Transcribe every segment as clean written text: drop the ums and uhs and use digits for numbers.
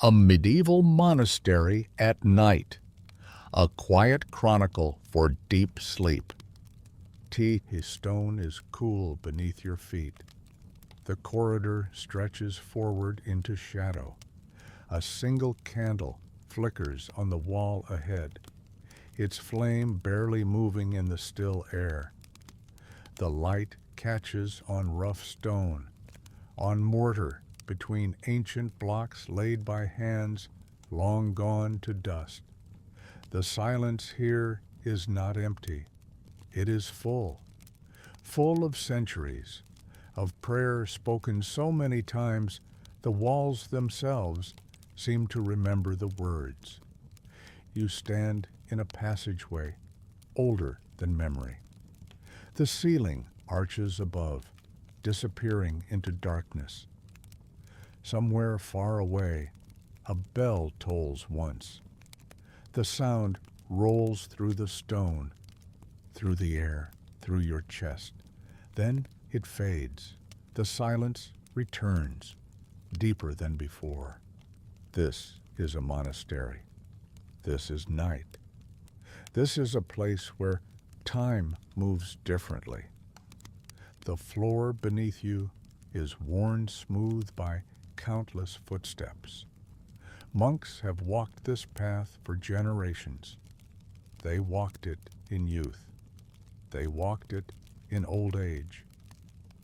A medieval monastery at night. A quiet chronicle for deep sleep. His stone is cool beneath your feet. The corridor stretches forward into shadow. A single candle flickers on the wall ahead, its flame barely moving in the still air. The light catches on rough stone, on mortar between ancient blocks laid by hands long gone to dust. The silence here is not empty. It is full of centuries, of prayer spoken so many times the walls themselves seem to remember the words. You stand in a passageway older than memory. The ceiling arches above, disappearing into darkness. Somewhere far away, a bell tolls once. The sound rolls through the stone, through the air, through your chest. Then it fades. The silence returns, deeper than before. This is a monastery. This is night. This is a place where time moves differently. The floor beneath you is worn smooth by countless footsteps. Monks have walked this path for generations. They walked it in youth. They walked it in old age.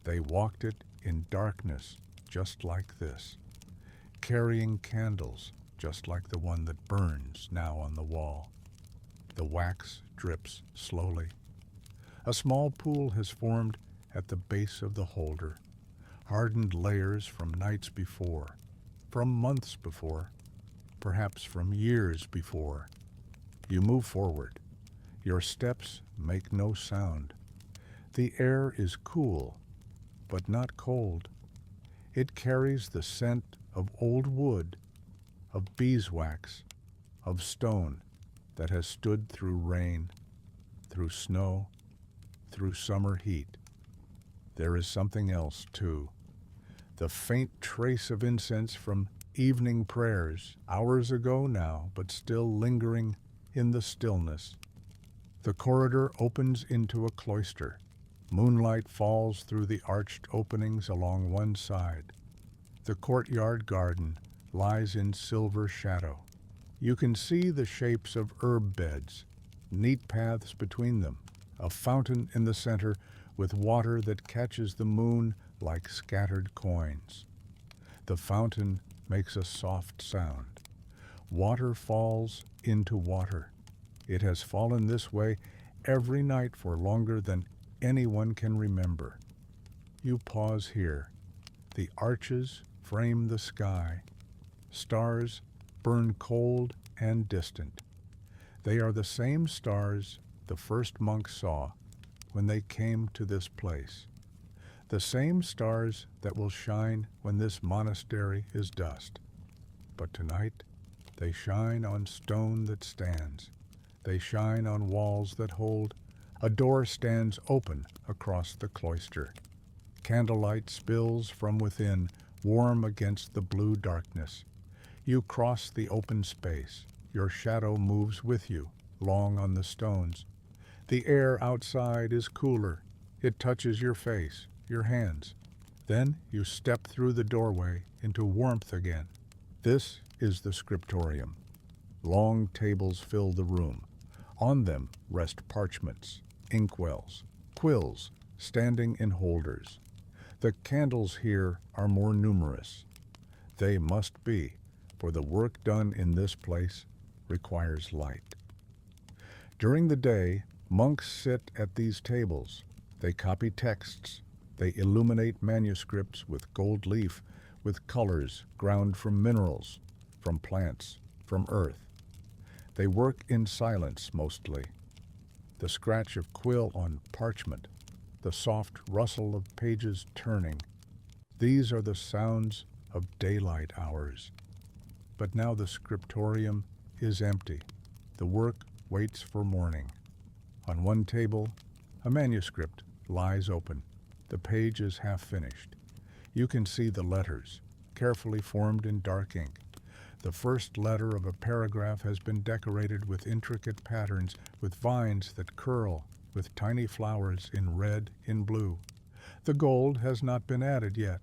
They walked it in darkness just like this, carrying candles just like the one that burns now on the wall. The wax drips slowly. A small pool has formed at the base of the holder, hardened layers from nights before, from months before, perhaps from years before. You move forward. Your steps make no sound. The air is cool, but not cold. It carries the scent of old wood, of beeswax, of stone that has stood through rain, through snow, through summer heat. There is something else, too. The faint trace of incense from evening prayers, hours ago now, but still lingering in the stillness. The corridor opens into a cloister. Moonlight falls through the arched openings along one side. The courtyard garden lies in silver shadow. You can see the shapes of herb beds, neat paths between them, a fountain in the center with water that catches the moon like scattered coins. The fountain makes a soft sound. Water falls into water. It has fallen this way every night for longer than anyone can remember. You pause here. The arches frame the sky. Stars burn cold and distant. They are the same stars the first monks saw when they came to this place. The same stars that will shine when this monastery is dust. But tonight, they shine on stone that stands. They shine on walls that hold. A door stands open across the cloister. Candlelight spills from within, warm against the blue darkness. You cross the open space. Your shadow moves with you, long on the stones. The air outside is cooler. It touches your face, your hands. Then you step through the doorway into warmth again. This is the scriptorium. Long tables fill the room. On them rest parchments, inkwells, quills, standing in holders. The candles here are more numerous. They must be, for the work done in this place requires light. During the day, monks sit at these tables. They copy texts. They illuminate manuscripts with gold leaf, with colors ground from minerals, from plants, from earth. They work in silence mostly. The scratch of quill on parchment, the soft rustle of pages turning. These are the sounds of daylight hours. But now the scriptorium is empty. The work waits for morning. On one table, a manuscript lies open. The page is half finished. You can see the letters, carefully formed in dark ink. The first letter of a paragraph has been decorated with intricate patterns, with vines that curl, with tiny flowers in red, in blue. The gold has not been added yet.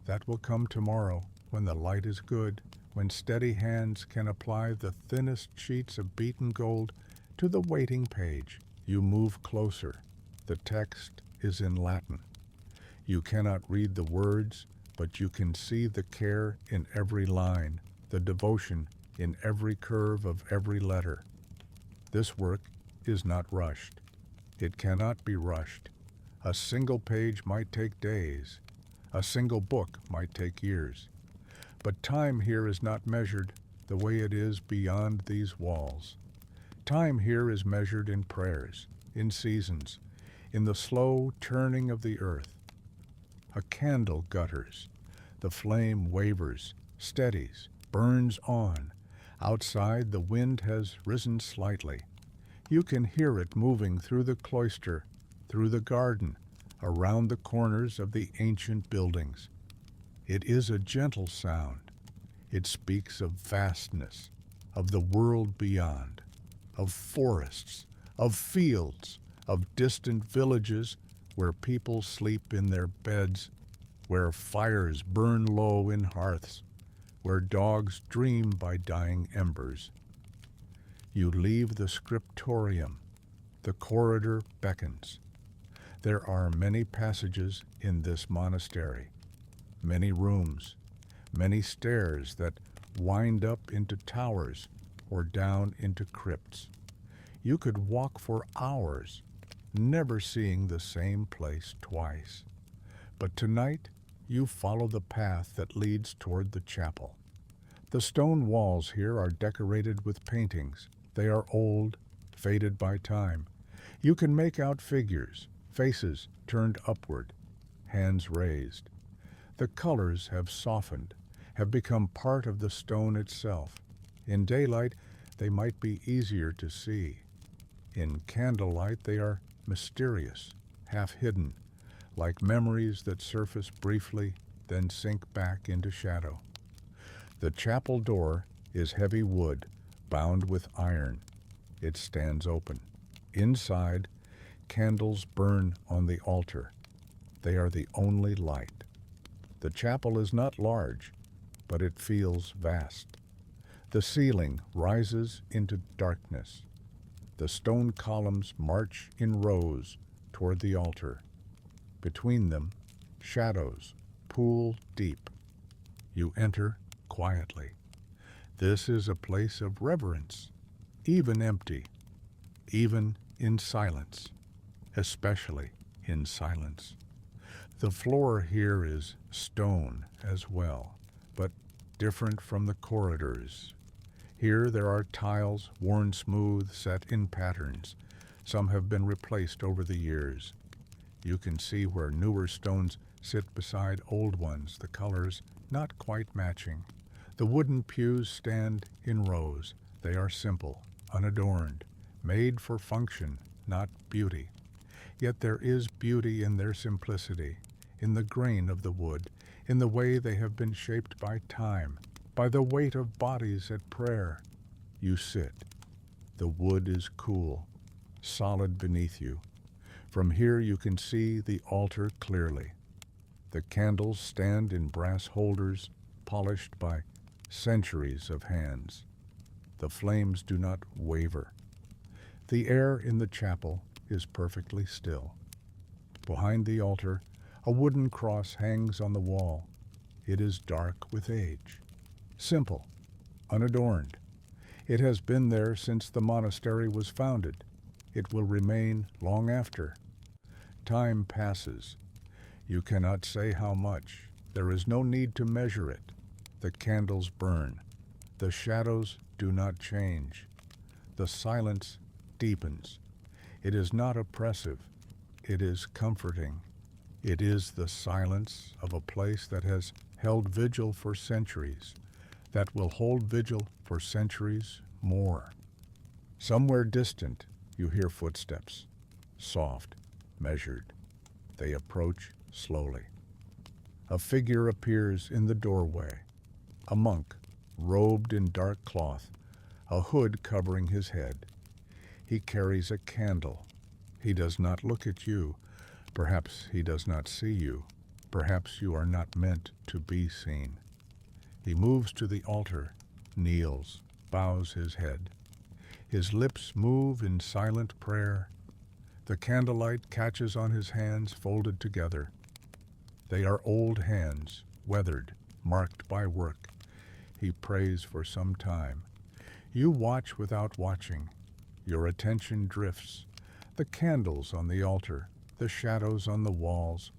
That will come tomorrow, when the light is good, when steady hands can apply the thinnest sheets of beaten gold to the waiting page. You move closer. The text is in Latin. You cannot read the words, but you can see the care in every line, the devotion in every curve of every letter. This work is not rushed. It cannot be rushed. A single page might take days. A single book might take years. But time here is not measured the way it is beyond these walls. Time here is measured in prayers, in seasons, in the slow turning of the earth. A candle gutters. The flame wavers, steadies, burns on. Outside, the wind has risen slightly. You can hear it moving through the cloister, through the garden, around the corners of the ancient buildings. It is a gentle sound. It speaks of vastness, of the world beyond, of forests, of fields, of distant villages where people sleep in their beds, where fires burn low in hearths, where dogs dream by dying embers. You leave the scriptorium. The corridor beckons. There are many passages in this monastery, many rooms, many stairs that wind up into towers or down into crypts. You could walk for hours, never seeing the same place twice. But tonight, you follow the path that leads toward the chapel. The stone walls here are decorated with paintings. They are old, faded by time. You can make out figures, faces turned upward, hands raised. The colors have softened, have become part of the stone itself. In daylight, they might be easier to see. In candlelight, they are mysterious, half hidden, like memories that surface briefly, then sink back into shadow. The chapel door is heavy wood, bound with iron. It stands open. Inside, candles burn on the altar. They are the only light. The chapel is not large, but it feels vast. The ceiling rises into darkness. The stone columns march in rows toward the altar. Between them, shadows pool deep. You enter quietly. This is a place of reverence, even empty, even in silence, especially in silence. The floor here is stone as well, but different from the corridors. Here there are tiles worn smooth, set in patterns. Some have been replaced over the years. You can see where newer stones sit beside old ones, the colors not quite matching. The wooden pews stand in rows. They are simple, unadorned, made for function, not beauty. Yet there is beauty in their simplicity, in the grain of the wood, in the way they have been shaped by time, by the weight of bodies at prayer. You sit. The wood is cool, solid beneath you. From here you can see the altar clearly. The candles stand in brass holders, polished by centuries of hands. The flames do not waver. The air in the chapel is perfectly still. Behind the altar, a wooden cross hangs on the wall. It is dark with age. Simple, unadorned. It has been there since the monastery was founded. It will remain long after. Time passes. You cannot say how much. There is no need to measure it. The candles burn. The shadows do not change. The silence deepens. It is not oppressive. It is comforting. It is the silence of a place that has held vigil for centuries, that will hold vigil for centuries more. Somewhere distant, you hear footsteps, soft, measured. They approach slowly. A figure appears in the doorway, a monk, robed in dark cloth, a hood covering his head. He carries a candle. He does not look at you. Perhaps he does not see you. Perhaps you are not meant to be seen. He moves to the altar, kneels, bows his head. His lips move in silent prayer. The candlelight catches on his hands folded together. They are old hands, weathered, marked by work. He prays for some time. You watch without watching. Your attention drifts. The candles on the altar, the shadows on the walls,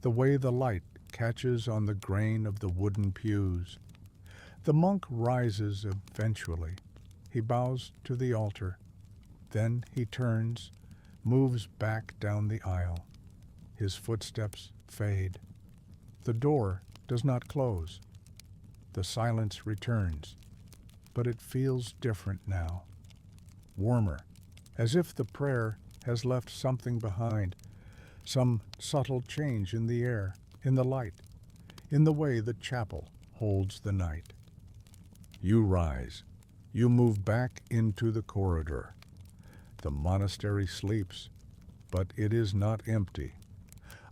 the way the light catches on the grain of the wooden pews. The monk rises eventually. He bows to the altar. Then he turns, moves back down the aisle. His footsteps fade. The door does not close. The silence returns, but it feels different now. Warmer, as if the prayer has left something behind, some subtle change in the air, in the light, in the way the chapel holds the night. You rise. You move back into the corridor. The monastery sleeps, but it is not empty.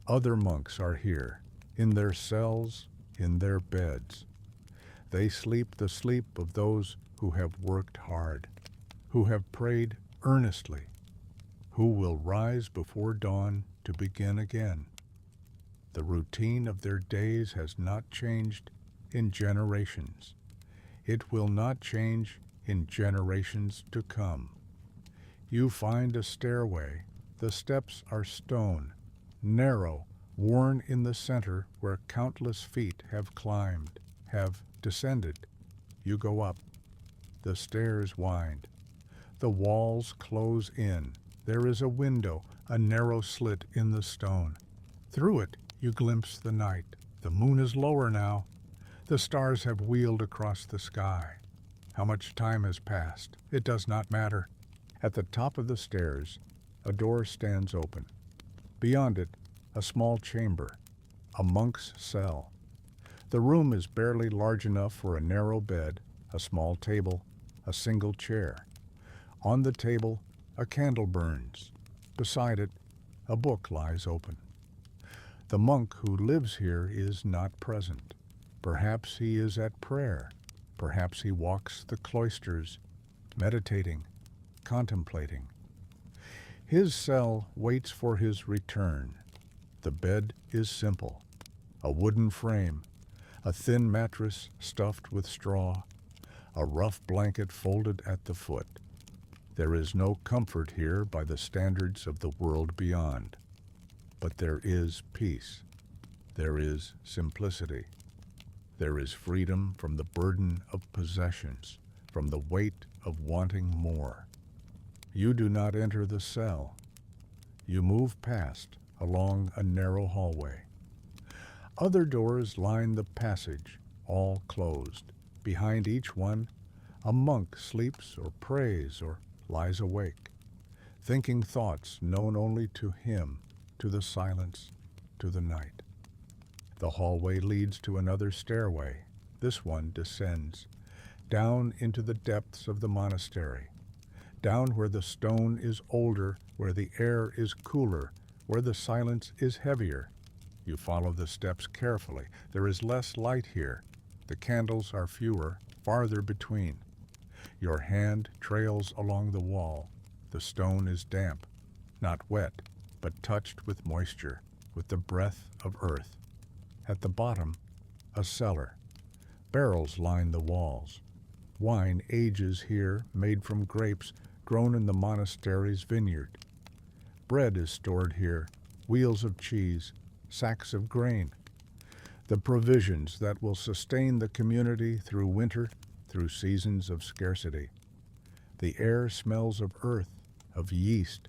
Other monks are here, in their cells, in their beds. They sleep the sleep of those who have worked hard, who have prayed earnestly, who will rise before dawn to begin again. The routine of their days has not changed in generations. It will not change in generations to come. You find a stairway. The steps are stone, narrow, worn in the center where countless feet have climbed, have descended. You go up. The stairs wind. The walls close in. There is a window, a narrow slit in the stone. Through it, you glimpse the night. The moon is lower now. The stars have wheeled across the sky. How much time has passed? It does not matter. At the top of the stairs, a door stands open. Beyond it, a small chamber, a monk's cell. The room is barely large enough for a narrow bed, a small table, a single chair. On the table, a candle burns. Beside it, a book lies open. The monk who lives here is not present. Perhaps he is at prayer. Perhaps he walks the cloisters, meditating, contemplating. His cell waits for his return. The bed is simple. A wooden frame, a thin mattress stuffed with straw, a rough blanket folded at the foot. There is no comfort here by the standards of the world beyond. But there is peace. There is simplicity. There is freedom from the burden of possessions, from the weight of wanting more. You do not enter the cell. You move past, along a narrow hallway. Other doors line the passage, all closed. Behind each one, a monk sleeps or prays or lies awake, thinking thoughts known only to him, to the silence, to the night. The hallway leads to another stairway. This one descends, down into the depths of the monastery, down where the stone is older, where the air is cooler, where the silence is heavier. You follow the steps carefully. There is less light here. The candles are fewer, farther between. Your hand trails along the wall. The stone is damp, not wet, but touched with moisture, with the breath of earth. At the bottom, a cellar. Barrels line the walls. Wine ages here, made from grapes grown in the monastery's vineyard. Bread is stored here, wheels of cheese, sacks of grain. The provisions that will sustain the community through winter, through seasons of scarcity. The air smells of earth, of yeast,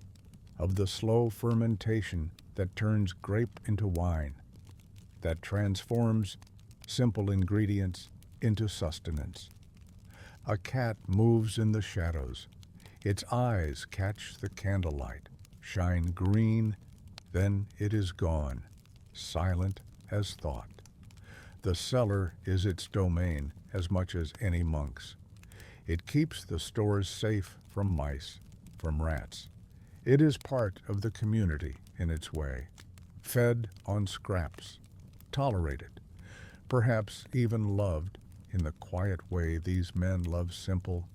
of the slow fermentation that turns grape into wine, that transforms simple ingredients into sustenance. A cat moves in the shadows. Its eyes catch the candlelight, shine green, then it is gone, silent as thought. The cellar is its domain, as much as any monk's. It keeps the stores safe from mice, from rats. It is part of the community in its way, fed on scraps, tolerated, perhaps even loved in the quiet way these men love simple,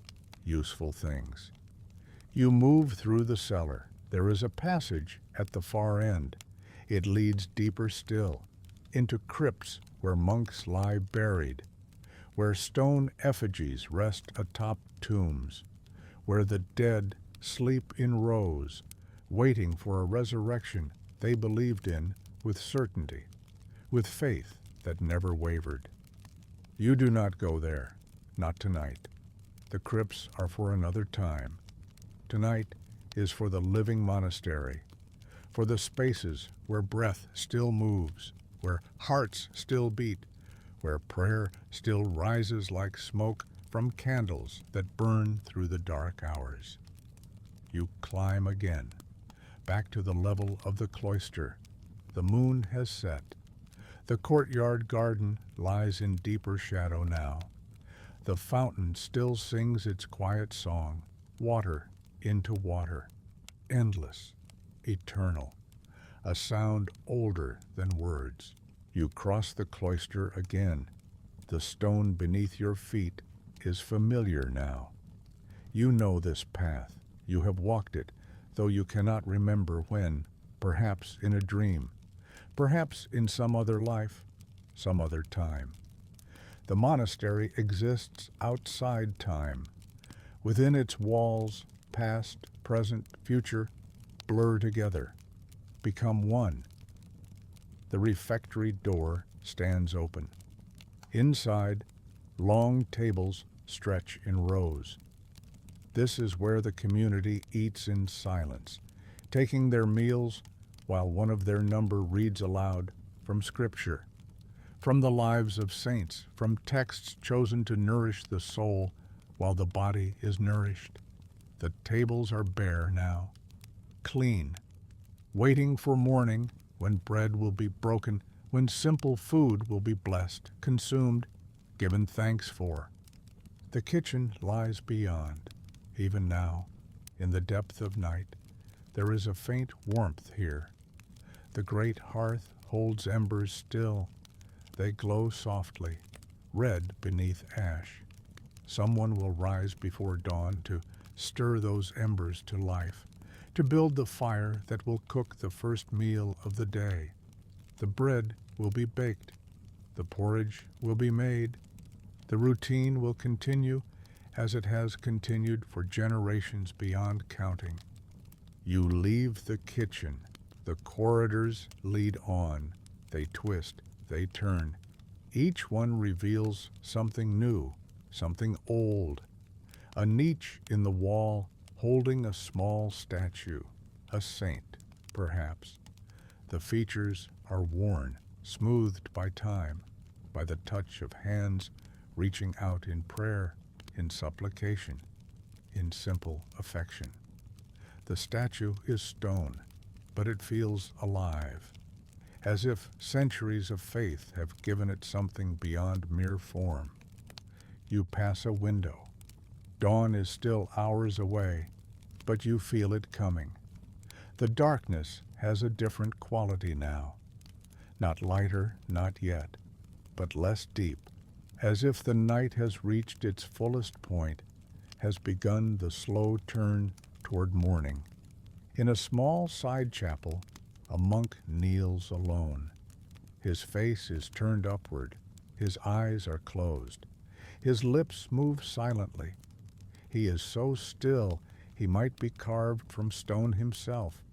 useful things. You move through the cellar. There is a passage at the far end. It leads deeper still, into crypts where monks lie buried, where stone effigies rest atop tombs, where the dead sleep in rows, waiting for a resurrection they believed in with certainty, with faith that never wavered. You do not go there, not tonight. The crypts are for another time. Tonight is for the living monastery, for the spaces where breath still moves, where hearts still beat, where prayer still rises like smoke from candles that burn through the dark hours. You climb again, back to the level of the cloister. The moon has set. The courtyard garden lies in deeper shadow now. The fountain still sings its quiet song, water into water, endless, eternal, a sound older than words. You cross the cloister again. The stone beneath your feet is familiar now. You know this path. You have walked it, though you cannot remember when, perhaps in a dream, perhaps in some other life, some other time. The monastery exists outside time. Within its walls, past, present, future blur together, become one. The refectory door stands open. Inside, long tables stretch in rows. This is where the community eats in silence, taking their meals while one of their number reads aloud from Scripture, from the lives of saints, from texts chosen to nourish the soul while the body is nourished. The tables are bare now, clean, waiting for morning when bread will be broken, when simple food will be blessed, consumed, given thanks for. The kitchen lies beyond. Even now, in the depth of night, there is a faint warmth here. The great hearth holds embers still. They glow softly, red beneath ash. Someone will rise before dawn to stir those embers to life, to build the fire that will cook the first meal of the day. The bread will be baked. The porridge will be made. The routine will continue as it has continued for generations beyond counting. You leave the kitchen. The corridors lead on. They twist. They turn. Each one reveals something new, something old. A niche in the wall holding a small statue, a saint, perhaps. The features are worn, smoothed by time, by the touch of hands reaching out in prayer, in supplication, in simple affection. The statue is stone, but it feels alive, as if centuries of faith have given it something beyond mere form. You pass a window. Dawn is still hours away, but you feel it coming. The darkness has a different quality now. Not lighter, not yet, but less deep, as if the night has reached its fullest point, has begun the slow turn toward morning. In a small side chapel, a monk kneels alone. His face is turned upward. His eyes are closed. His lips move silently. He is so still he might be carved from stone himself,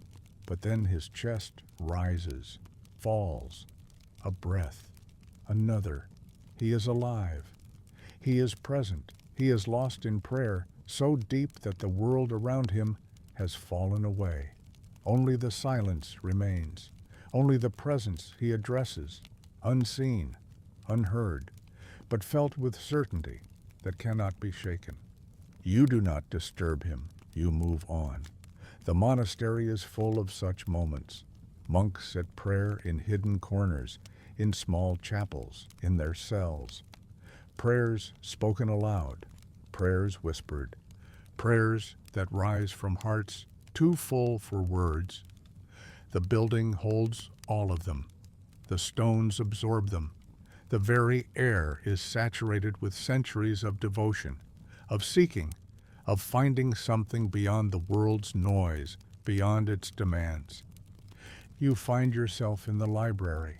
but then his chest rises, falls, a breath, another. He is alive. He is present. He is lost in prayer, so deep that the world around him has fallen away. Only the silence remains. Only the presence he addresses, unseen, unheard, but felt with certainty that cannot be shaken. You do not disturb him. You move on. The monastery is full of such moments. Monks at prayer in hidden corners, in small chapels, in their cells. Prayers spoken aloud, prayers whispered, prayers that rise from hearts too full for words. The building holds all of them. The stones absorb them. The very air is saturated with centuries of devotion, of seeking, of finding something beyond the world's noise, beyond its demands. You find yourself in the library.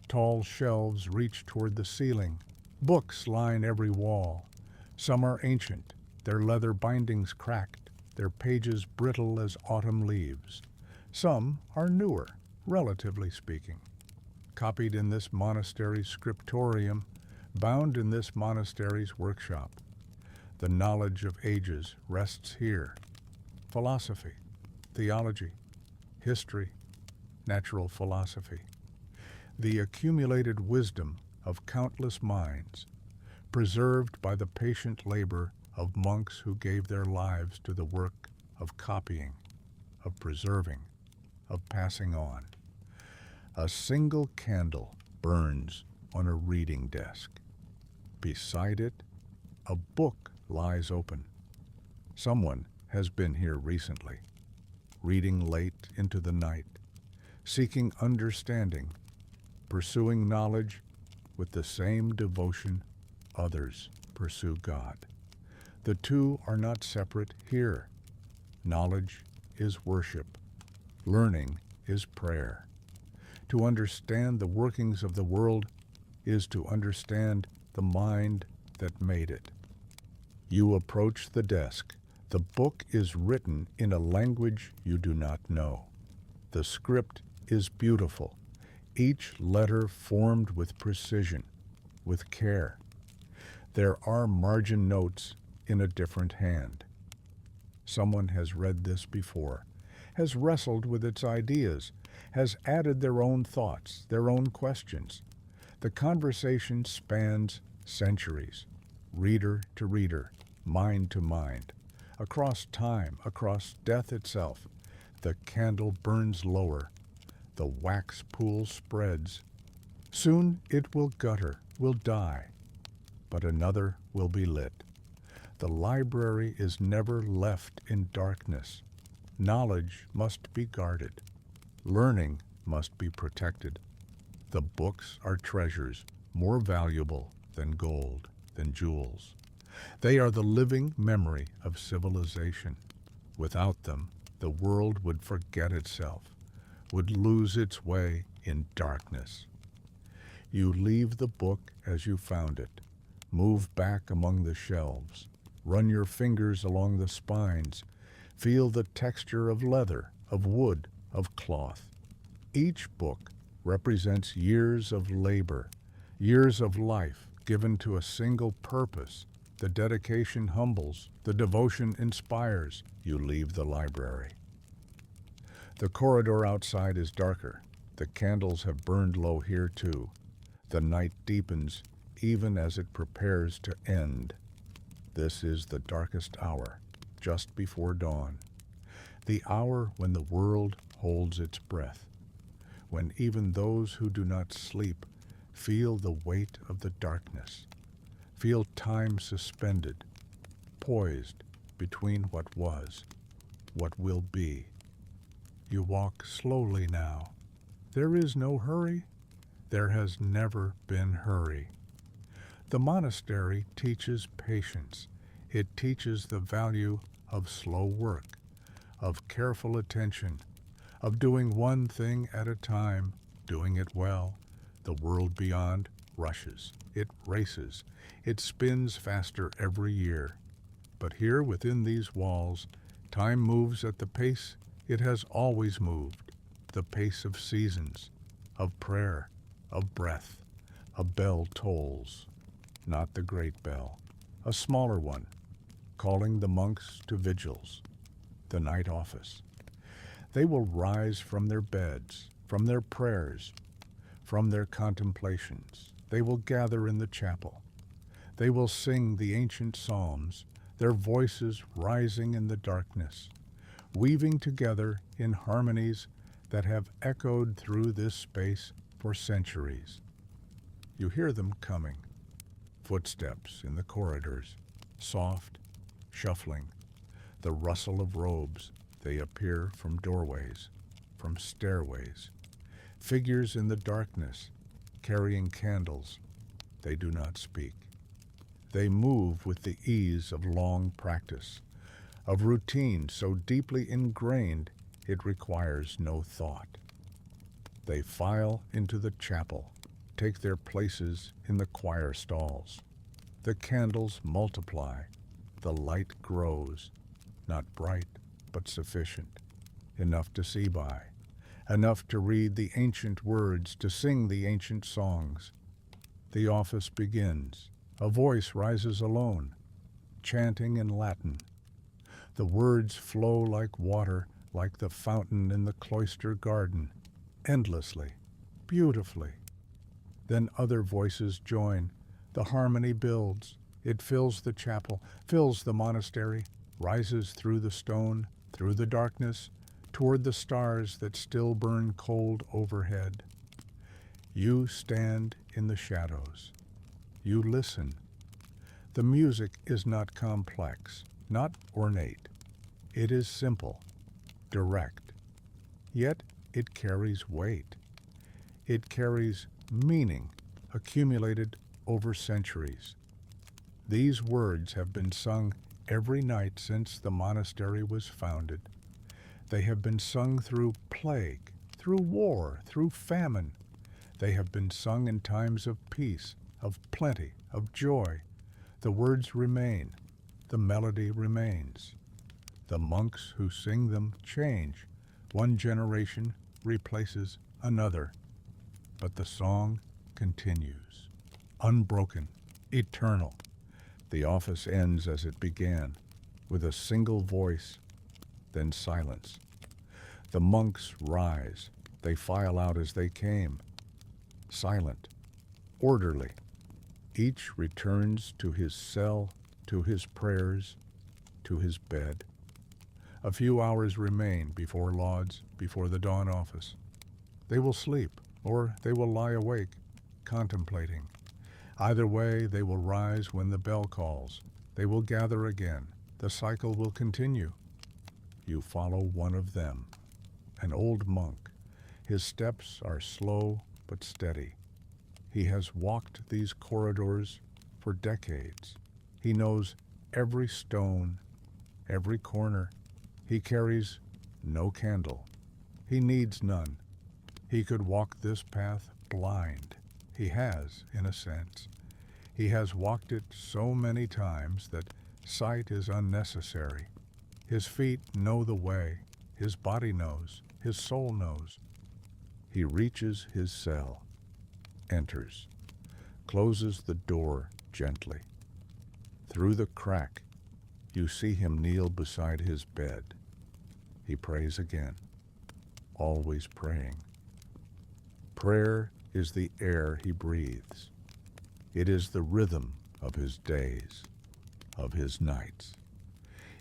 Tall shelves reach toward the ceiling. Books line every wall. Some are ancient, their leather bindings cracked, their pages brittle as autumn leaves. Some are newer, relatively speaking, copied in this monastery's scriptorium, bound in this monastery's workshop. The knowledge of ages rests here. Philosophy, theology, history, natural philosophy. The accumulated wisdom of countless minds, preserved by the patient labor of monks who gave their lives to the work of copying, of preserving, of passing on. A single candle burns on a reading desk. Beside it, a book lies open. Someone has been here recently, reading late into the night, seeking understanding, pursuing knowledge with the same devotion others pursue God. The two are not separate here. Knowledge is worship. Learning is prayer. To understand the workings of the world is to understand the mind that made it. You approach the desk. The book is written in a language you do not know. The script is beautiful, each letter formed with precision, with care. There are margin notes in a different hand. Someone has read this before, has wrestled with its ideas, has added their own thoughts, their own questions. The conversation spans centuries, reader to reader, mind to mind, across time, across death itself. The candle burns lower, the wax pool spreads. Soon it will gutter, will die, but another will be lit. The library is never left in darkness. Knowledge must be guarded. Learning must be protected. The books are treasures more valuable than gold, than jewels. They are the living memory of civilization. Without them, the world would forget itself, would lose its way in darkness. You leave the book as you found it, move back among the shelves, run your fingers along the spines, feel the texture of leather, of wood, of cloth. Each book represents years of labor, years of life given to a single purpose. The dedication humbles, the devotion inspires. You leave the library. The corridor outside is darker. The candles have burned low here too. The night deepens even as it prepares to end. This is the darkest hour, just before dawn. The hour when the world holds its breath, when even those who do not sleep feel the weight of the darkness, feel time suspended, poised between what was, what will be. You walk slowly now. There is no hurry. There has never been hurry. The monastery teaches patience. It teaches the value of slow work, of careful attention, of doing one thing at a time, doing it well. The world beyond rushes. It races. It spins faster every year. But here within these walls, time moves at the pace it has always moved, the pace of seasons, of prayer, of breath. A bell tolls, not the great bell, a smaller one, calling the monks to vigils, the night office. They will rise from their beds, from their prayers, from their contemplations. They will gather in the chapel. They will sing the ancient psalms, their voices rising in the darkness, weaving together in harmonies that have echoed through this space for centuries. You hear them coming, Footsteps in the corridors, soft, shuffling, the rustle of robes. They appear from doorways, from stairways. Figures in the darkness, carrying candles. They do not speak. They move with the ease of long practice, of routine so deeply ingrained it requires no thought. They file into the chapel, take their places in the choir stalls. The candles multiply, the light grows, not bright, but sufficient, enough to see by, enough to read the ancient words, to sing the ancient songs. The office begins. A voice rises alone, chanting in Latin. The words flow like water, like the fountain in the cloister garden, endlessly, beautifully. Then other voices join. The harmony builds. It fills the chapel, fills the monastery, rises through the stone, through the darkness, toward the stars that still burn cold overhead. You stand in the shadows. You listen. The music is not complex, not ornate. It is simple, direct. Yet it carries weight. It carries meaning accumulated over centuries. These words have been sung every night since the monastery was founded. They have been sung through plague, through war, through famine. They have been sung in times of peace, of plenty, of joy. The words remain. The melody remains. The monks who sing them change. One generation replaces another. But the song continues, unbroken, eternal. The office ends as it began, with a single voice, then silence. The monks rise. They file out as they came, silent, orderly. Each returns to his cell, to his prayers, to his bed. A few hours remain before lauds, before the dawn office. They will sleep, or they will lie awake, contemplating. Either way, they will rise when the bell calls. They will gather again. The cycle will continue. You follow one of them, an old monk. His steps are slow but steady. He has walked these corridors for decades. He knows every stone, every corner. He carries no candle. He needs none. He could walk this path blind. He has, in a sense. He has walked it so many times that sight is unnecessary. His feet know the way. His body knows. His soul knows. He reaches his cell, enters, closes the door gently. Through the crack, you see him kneel beside his bed. He prays again, always praying. Prayer is the air he breathes. It is the rhythm of his days, of his nights.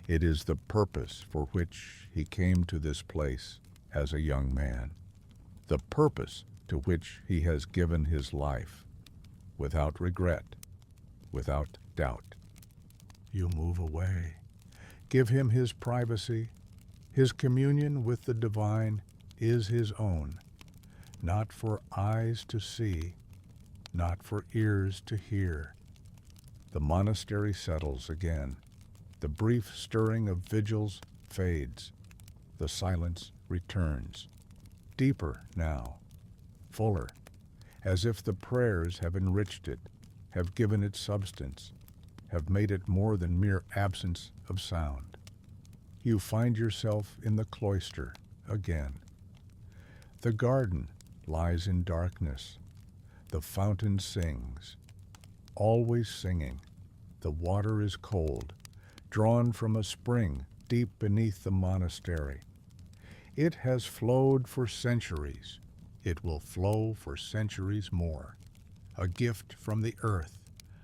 It is the purpose for which he came to this place as a young man, the purpose to which he has given his life, without regret, without doubt. You move away. Give him his privacy. His communion with the divine is his own, not for eyes to see, not for ears to hear. The monastery settles again. The brief stirring of vigils fades. The silence returns, deeper now, fuller, as if the prayers have enriched it, have given it substance, have made it more than mere absence of sound. You find yourself in the cloister again. The garden lies in darkness. The fountain sings, always singing. The water is cold, drawn from a spring deep beneath the monastery. It has flowed for centuries. It will flow for centuries more. A gift from the earth,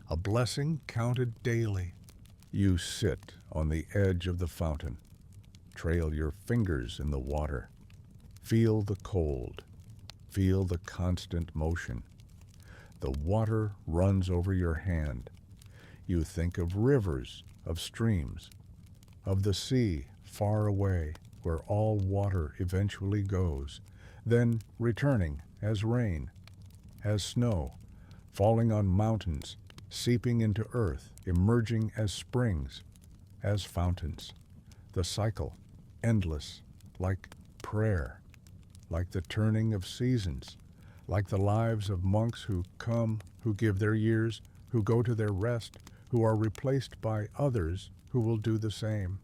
a blessing counted daily. You sit on the edge of the fountain, trail your fingers in the water, feel the cold, feel the constant motion. The water runs over your hand. You think of rivers, of streams, of the sea far away where all water eventually goes, then returning as rain, as snow, falling on mountains, seeping into earth, emerging as springs, as fountains. The cycle, endless, like prayer, like the turning of seasons, like the lives of monks who come, who give their years, who go to their rest, who are replaced by others who will do the same.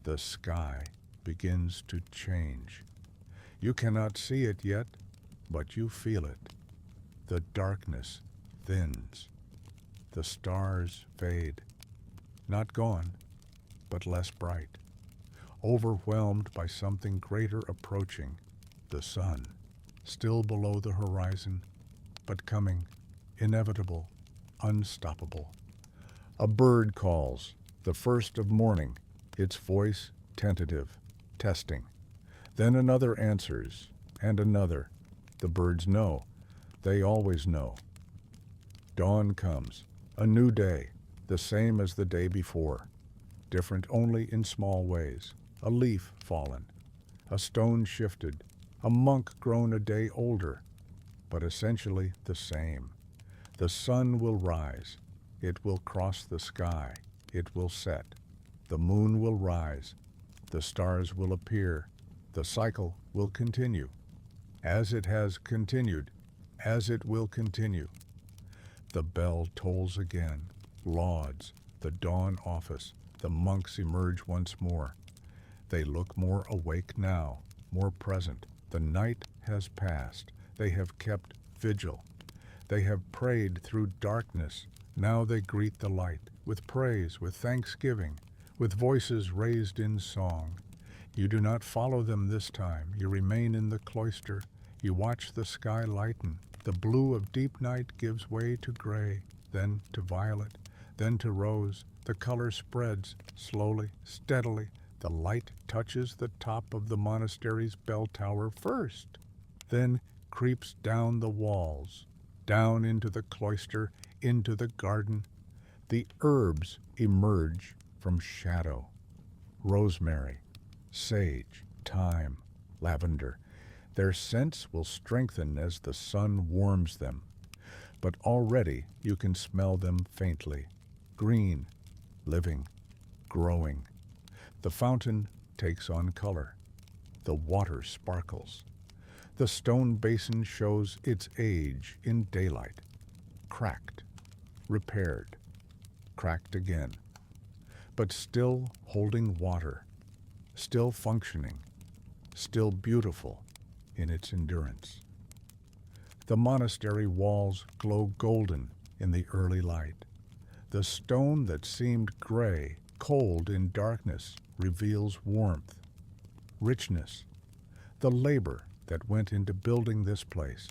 The sky begins to change. You cannot see it yet, but you feel it. The darkness thins. The stars fade. Not gone, but less bright. Overwhelmed by something greater approaching, the sun, still below the horizon, but coming, inevitable, unstoppable. A bird calls, the first of morning, its voice tentative, testing. Then another answers, and another. The birds know. They always know. Dawn comes, a new day, the same as the day before, different only in small ways. A leaf fallen, a stone shifted, a monk grown a day older, but essentially the same. The sun will rise. It will cross the sky. It will set. The moon will rise. The stars will appear. The cycle will continue. As it has continued, as it will continue. The bell tolls again, lauds, the dawn office. The monks emerge once more. They look more awake now, more present. The night has passed. They have kept vigil. They have prayed through darkness. Now they greet the light with praise, with thanksgiving, with voices raised in song. You do not follow them this time. You remain in the cloister. You watch the sky lighten. The blue of deep night gives way to gray, then to violet, then to rose. The color spreads, slowly, steadily. The light touches the top of the monastery's bell tower first, then creeps down the walls, down into the cloister, into the garden. The herbs emerge from shadow. Rosemary, sage, thyme, lavender. Their scents will strengthen as the sun warms them, but already you can smell them faintly. Green, living, growing. The fountain takes on color. The water sparkles. The stone basin shows its age in daylight. Cracked, repaired, cracked again, but still holding water, still functioning, still beautiful in its endurance. The monastery walls glow golden in the early light. The stone that seemed gray, cold in darkness, reveals warmth, richness, the labor that went into building this place.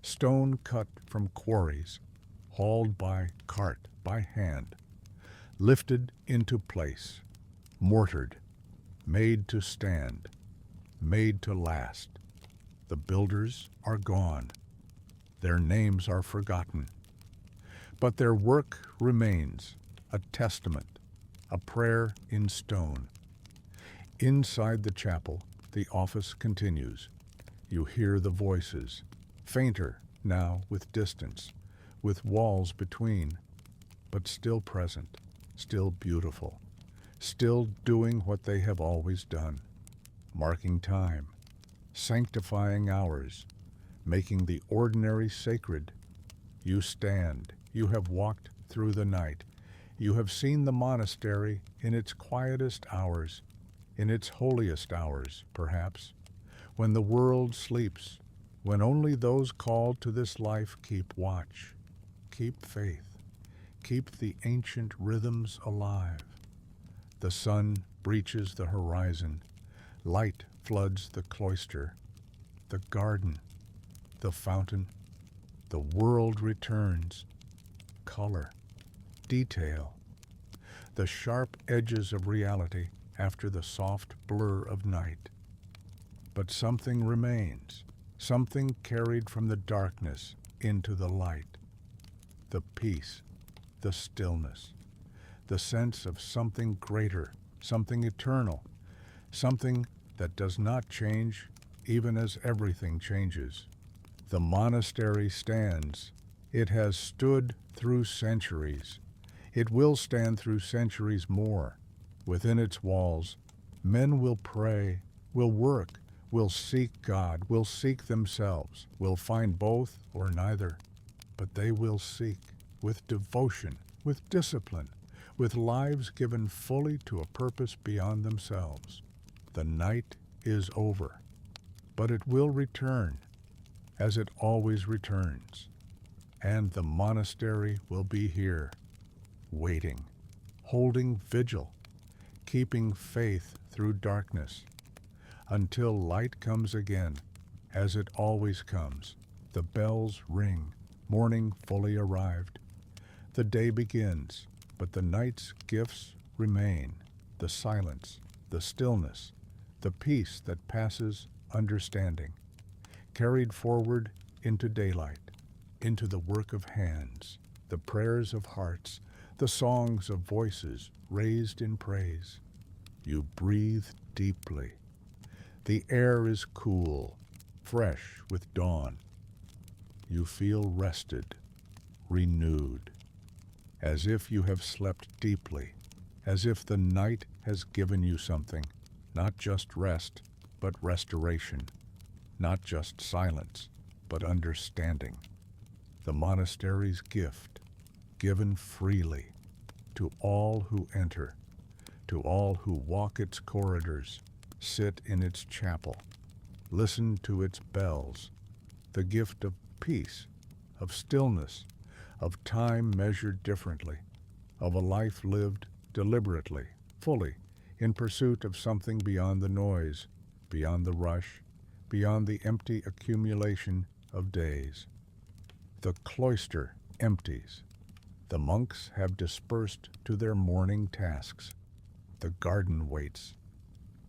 Stone cut from quarries, hauled by cart, by hand, lifted into place, mortared, made to stand, made to last. The builders are gone. Their names are forgotten. But their work remains, a testament, a prayer in stone. Inside the chapel, the office continues. You hear the voices, fainter now with distance, with walls between, but still present, still beautiful, still doing what they have always done, marking time, sanctifying hours, making the ordinary sacred. You stand, you have walked through the night. You have seen the monastery in its quietest hours, in its holiest hours, perhaps, when the world sleeps, when only those called to this life keep watch, keep faith, keep the ancient rhythms alive. The sun breaches the horizon, light floods the cloister, the garden, the fountain. The world returns, color, detail, the sharp edges of reality after the soft blur of night. But something remains, something carried from the darkness, into the light, the peace, the stillness, the sense of something greater, something eternal, something that does not change even as everything changes. The monastery stands. It has stood through centuries. It will stand through centuries more. Within its walls, men will pray, will work, will seek God, will seek themselves, will find both or neither. But they will seek with devotion, with discipline, with lives given fully to a purpose beyond themselves. The night is over, but it will return, as it always returns. And the monastery will be here, waiting, holding vigil, keeping faith through darkness, until light comes again, as it always comes. The bells ring, morning fully arrived. The day begins, but the night's gifts remain, the silence, the stillness, the peace that passes understanding, carried forward into daylight, into the work of hands, the prayers of hearts, the songs of voices raised in praise. You breathe deeply. The air is cool, fresh with dawn. You feel rested, renewed, as if you have slept deeply, as if the night has given you something, not just rest, but restoration, not just silence, but understanding. The monastery's gift, given freely to all who enter, to all who walk its corridors, sit in its chapel, listen to its bells, the gift of peace, of stillness, of time measured differently, of a life lived deliberately, fully, in pursuit of something beyond the noise, beyond the rush, beyond the empty accumulation of days. The cloister empties. The monks have dispersed to their morning tasks. The garden waits.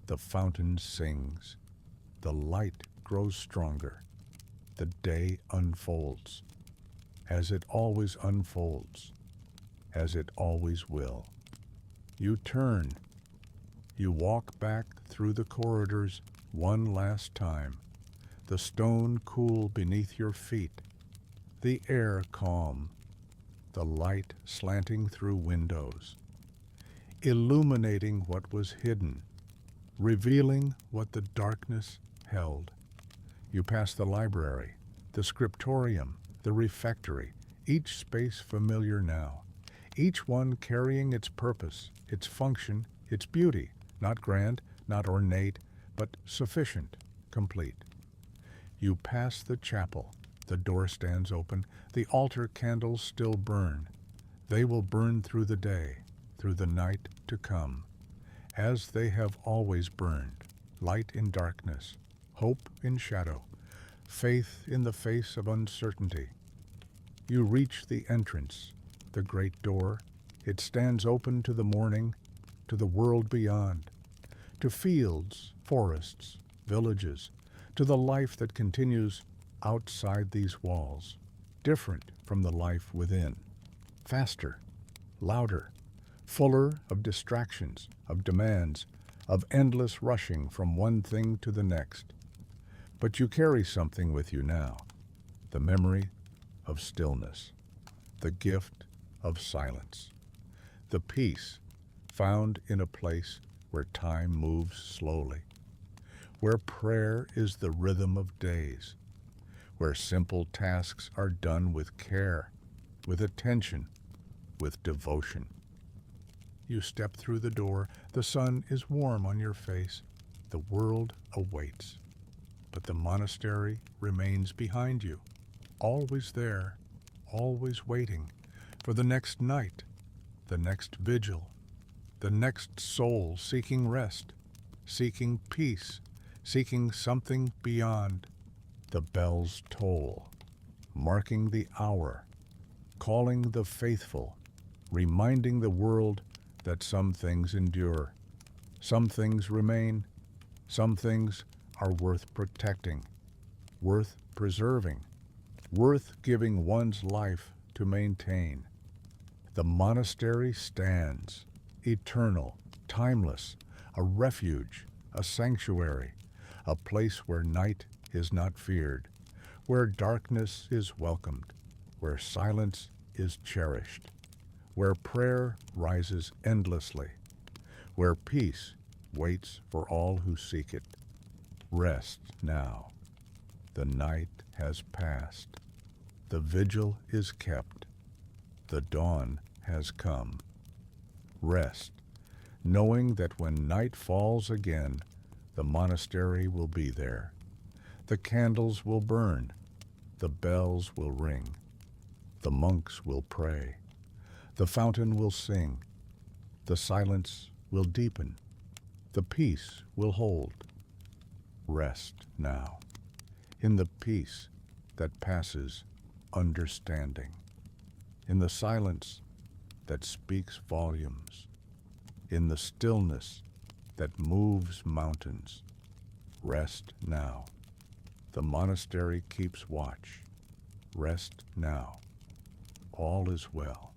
The fountain sings. The light grows stronger. The day unfolds, as it always unfolds, as it always will. You turn. You walk back through the corridors one last time, the stone cool beneath your feet, the air calm, the light slanting through windows, illuminating what was hidden, revealing what the darkness held. You pass the library, the scriptorium, the refectory, each space familiar now, each one carrying its purpose, its function, its beauty, not grand, not ornate, but sufficient, complete. You pass the chapel. The door stands open. The altar candles still burn. They will burn through the day, through the night to come, as they have always burned, light in darkness, hope in shadow, faith in the face of uncertainty. You reach the entrance, the great door. It stands open to the morning, to the world beyond, to fields, forests, villages, to the life that continues outside these walls, different from the life within, faster, louder, fuller of distractions, of demands, of endless rushing from one thing to the next. But you carry something with you now, the memory of stillness, the gift of silence, the peace found in a place where time moves slowly, where prayer is the rhythm of days, where simple tasks are done with care, with attention, with devotion. You step through the door, the sun is warm on your face, the world awaits. But the monastery remains behind you, always there, always waiting for the next night, the next vigil, the next soul seeking rest, seeking peace, seeking something beyond. The bells toll, marking the hour, calling the faithful, reminding the world that some things endure, some things remain, some things are worth protecting, worth preserving, worth giving one's life to maintain. The monastery stands, eternal, timeless, a refuge, a sanctuary, a place where night is not feared, where darkness is welcomed, where silence is cherished, where prayer rises endlessly, where peace waits for all who seek it. Rest now. The night has passed. The vigil is kept. The dawn has come. Rest, knowing that when night falls again, the monastery will be there. The candles will burn. The bells will ring. The monks will pray. The fountain will sing. The silence will deepen. The peace will hold. Rest now, in the peace that passes understanding, in the silence that speaks volumes, in the stillness that moves mountains. Rest now. The monastery keeps watch. Rest now. All is well.